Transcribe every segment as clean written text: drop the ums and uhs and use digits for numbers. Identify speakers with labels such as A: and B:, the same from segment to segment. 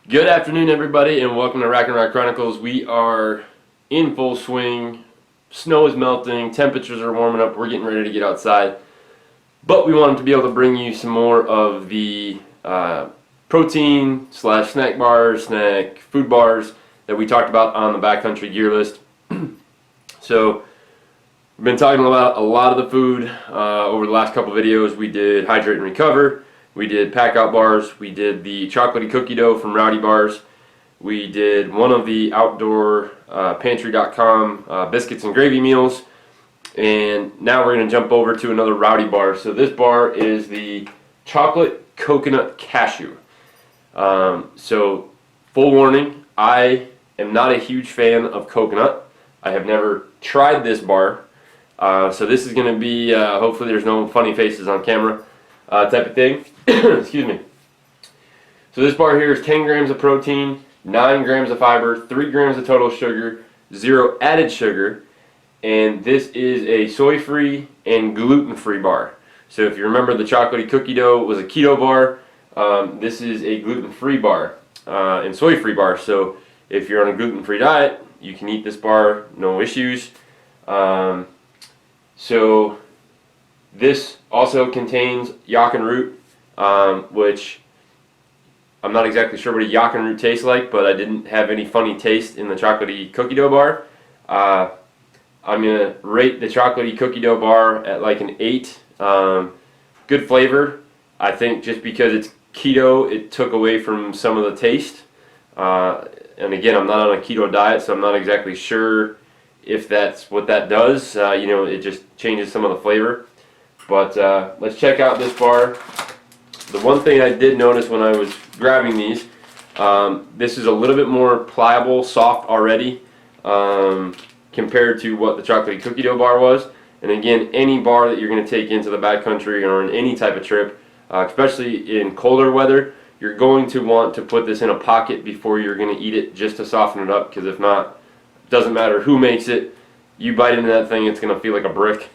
A: Good afternoon, everybody, and welcome to Rack and Rock Chronicles. We are in full swing. Snow is melting, temperatures are warming up, we're getting ready to get outside. But we wanted to be able to bring you some more of the protein slash snack bars, snack food bars that we talked about on the Backcountry Gear List. So, we've been talking about a lot of the food over the last couple videos. We did Hydrate and Recover. We did pack out bars, we did the chocolatey cookie dough from Rowdy Bars, we did one of the outdoor pantry.com biscuits and gravy meals, and now we're going to jump over to another Rowdy Bar. So this bar is the chocolate coconut cashew. So full warning, I am not a huge fan of coconut. I have never tried this bar, so this is going to be, hopefully there's no funny faces on camera. Type of thing. Excuse me. So this bar here is 10 grams of protein, 9 grams of fiber, 3 grams of total sugar, 0 added sugar, and this is a soy-free and gluten-free bar. So if you remember, the chocolatey cookie dough was a keto bar. This is a gluten-free bar and soy-free bar. So if you're on a gluten-free diet, you can eat this bar, no issues. So this also contains yak and root, which I'm not exactly sure what a yak and root tastes like, but I didn't have any funny taste in the chocolatey cookie dough bar. I'm going to rate the chocolatey cookie dough bar at like an 8. Good flavor. I think just because it's keto, it took away from some of the taste. And again, I'm not on a keto diet, so I'm not exactly sure if that's what that does. You know, it just changes some of the flavor. But let's check out this bar. The one thing I did notice when I was grabbing these, this is a little bit more pliable, soft already, compared to what the chocolatey cookie dough bar was. And again, any bar that you're going to take into the backcountry or on any type of trip, especially in colder weather, you're going to want to put this in a pocket before you're going to eat it, just to soften it up, because if not, it doesn't matter who makes it, you bite into that thing, it's going to feel like a brick.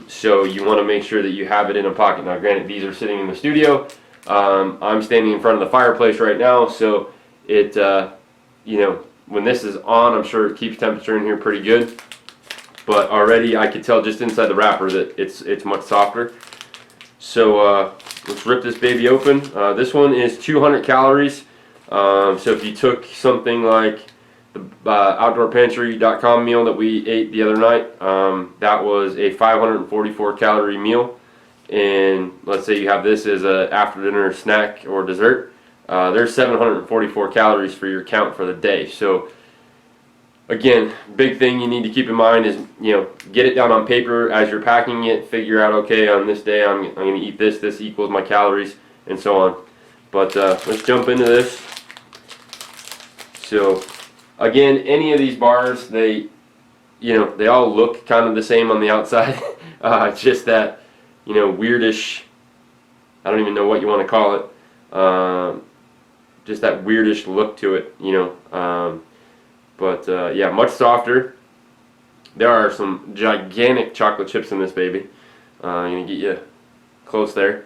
A: So you want to make sure that you have it in a pocket. Now granted, these are sitting in the studio. I'm standing in front of the fireplace right now, so it, you know, when this is on, I'm sure it keeps temperature in here pretty good. But already I could tell just inside the wrapper that it's much softer. So let's rip this baby open. This one is 200 calories. So if you took something like the outdoorpantry.com meal that we ate the other night, that was a 544 calorie meal, and let's say you have this as a after dinner snack or dessert, there's 744 calories for your count for the day. So again, big thing you need to keep in mind is, you know, get it down on paper as you're packing it, figure out, okay, on this day I'm going to eat this equals my calories, and so on. But let's jump into this. So again, any of these bars, they, you know, they all look kind of the same on the outside. Just that, you know, weirdish, I don't even know what you want to call it, just that weirdish look to it, you know. But yeah, much softer. There are some gigantic chocolate chips in this baby. I'm going to get you close there.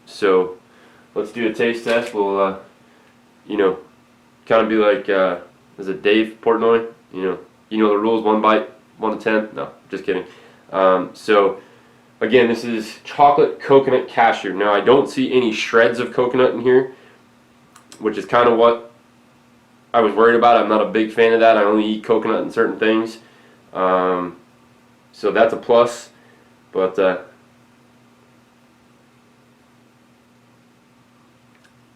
A: So let's do a taste test. We'll, you know, kind of be like, is it Dave Portnoy? You know the rules, 1 bite, 1 to 10. No, just kidding. So again, this is chocolate coconut cashew. Now I don't see any shreds of coconut in here, which is kind of what I was worried about. I'm not a big fan of that. I only eat coconut in certain things. So that's a plus. But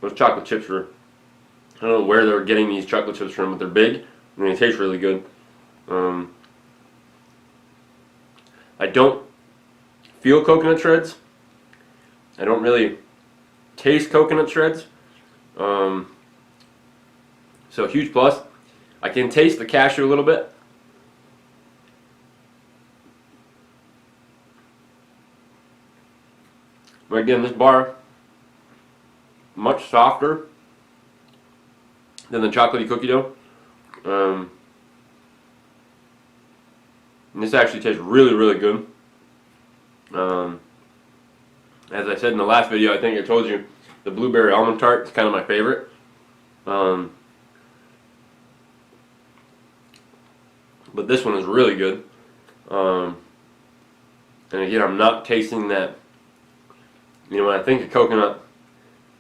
A: those chocolate chips are, I don't know where they're getting these chocolate chips from, but they're big and they taste really good. I don't feel coconut shreds. I don't really taste coconut shreds. So huge plus. I can taste the cashew a little bit. But again, this bar, much softer than the chocolatey cookie dough. And this actually tastes really, really good. As I said in the last video, I think I told you, The blueberry almond tart is kind of my favorite. But this one is really good. And again, I'm not tasting that. You know, when I think of coconut,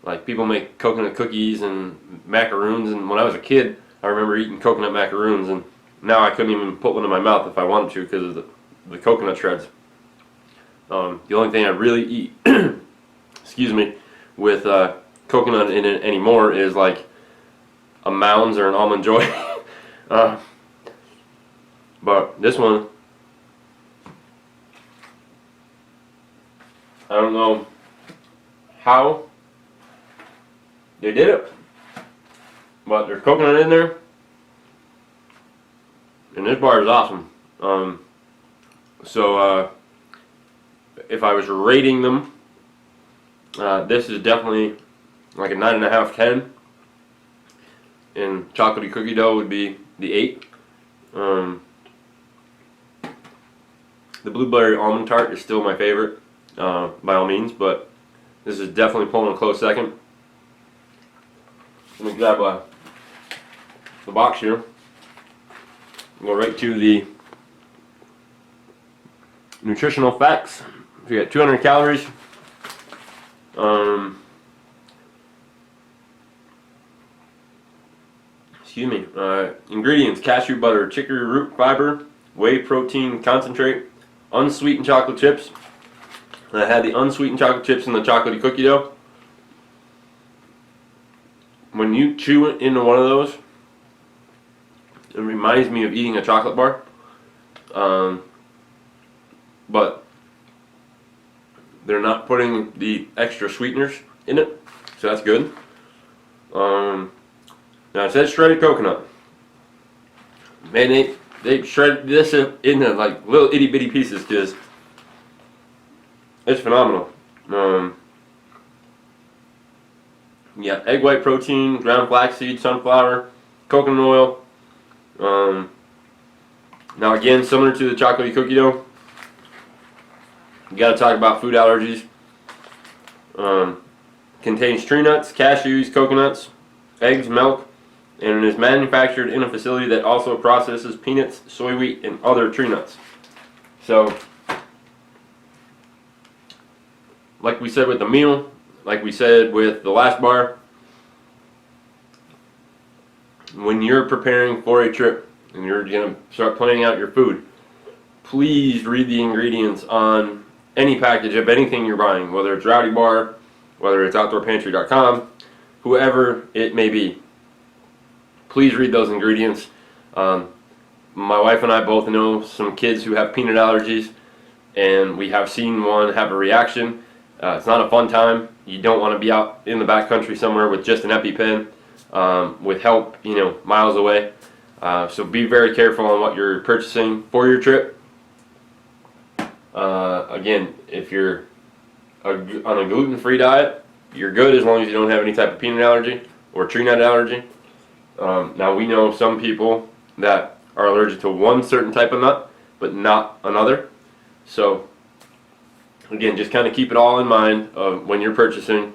A: like people make coconut cookies and macaroons, and when I was a kid, I remember eating coconut macaroons, and now I couldn't even put one in my mouth if I wanted to because of the coconut shreds. The only thing I really eat, excuse me, with coconut in it anymore is like a Mounds or an Almond Joy. But this one, I don't know how they did it, but there's coconut in there, and this bar is awesome. So if I was rating them, this is definitely like a 9.5, 10, and chocolatey cookie dough would be the 8. The blueberry almond tart is still my favorite, by all means, but this is definitely pulling a close second. Let me grab the box here. Go right to the Nutritional Facts. We got 200 calories. Excuse me. Ingredients: cashew butter, chicory root fiber, whey protein concentrate, unsweetened chocolate chips. I had the unsweetened chocolate chips in the chocolatey cookie dough. When you chew it into one of those, it reminds me of eating a chocolate bar. But they're not putting the extra sweeteners in it, so that's good. Now it says shredded coconut. Man, they shred this into like little itty bitty pieces because it's phenomenal. Yeah, egg white protein, ground flaxseed, sunflower, coconut oil. Now again, similar to the chocolatey cookie dough, you got to talk about food allergies. Contains tree nuts, cashews, coconuts, eggs, milk, and it is manufactured in a facility that also processes peanuts, soy wheat, and other tree nuts. So, like we said with the meal, like we said with the last bar, when you're preparing for a trip and you're going to start planning out your food, please read the ingredients on any package of anything you're buying, whether it's Rowdy Bar, whether it's OutdoorPantry.com, whoever it may be. Please read those ingredients. My wife and I both know some kids who have peanut allergies, and we have seen one have a reaction. It's not a fun time. You don't want to be out in the backcountry somewhere with just an EpiPen with help, you know, miles away. So be very careful on what you're purchasing for your trip. Again, if you're on a gluten-free diet, you're good as long as you don't have any type of peanut allergy or tree nut allergy. Now we know some people that are allergic to one certain type of nut, but not another. So again, just kind of keep it all in mind when you're purchasing,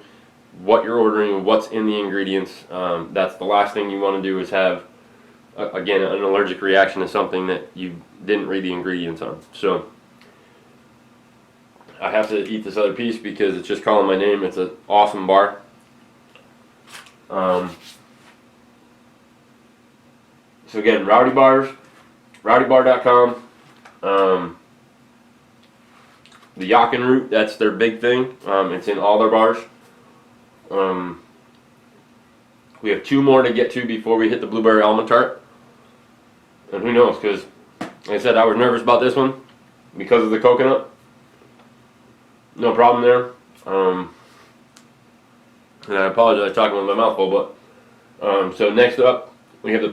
A: what you're ordering, what's in the ingredients. That's the last thing you want to do is have, again, an allergic reaction to something that you didn't read the ingredients on. So I have to eat this other piece because it's just calling my name. It's an awesome bar. So again, Rowdy Bars, rowdybar.com. The Yakin root, that's their big thing. It's in all their bars. We have 2 more to get to before we hit the blueberry almond tart. And who knows, because like I said, I was nervous about this one because of the coconut. No problem there. And I apologize talking with my mouth full, but so next up we have the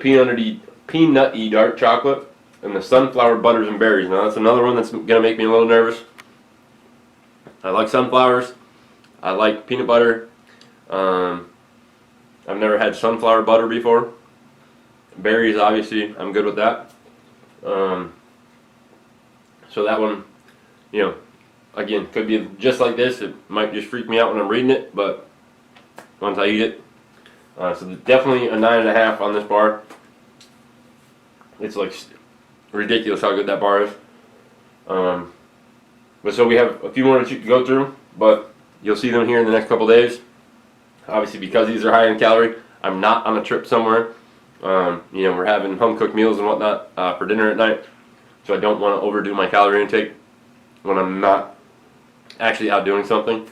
A: peanut-y dark chocolate and the sunflower butters and berries. Now that's another one that's going to make me a little nervous. I like sunflowers. I like peanut butter. I've never had sunflower butter before. Berries, obviously, I'm good with that. So that one, you know, again, could be just like this. It might just freak me out when I'm reading it, but once I eat it. So definitely a 9.5 on this bar. It's like ridiculous how good that bar is. But so we have a few more to go through, but you'll see them here in the next couple days. Obviously, because these are high in calorie, I'm not on a trip somewhere. We're having home cooked meals and whatnot for dinner at night, so I don't want to overdo my calorie intake when I'm not actually out doing something.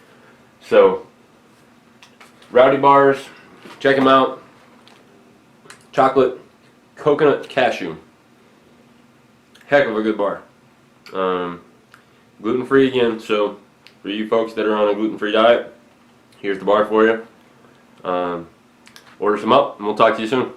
A: So, Rowdy Bars, check them out. Chocolate coconut cashew, heck of a good bar. Gluten-free again, so for you folks that are on a gluten-free diet, here's the bar for you. Order some up, and we'll talk to you soon.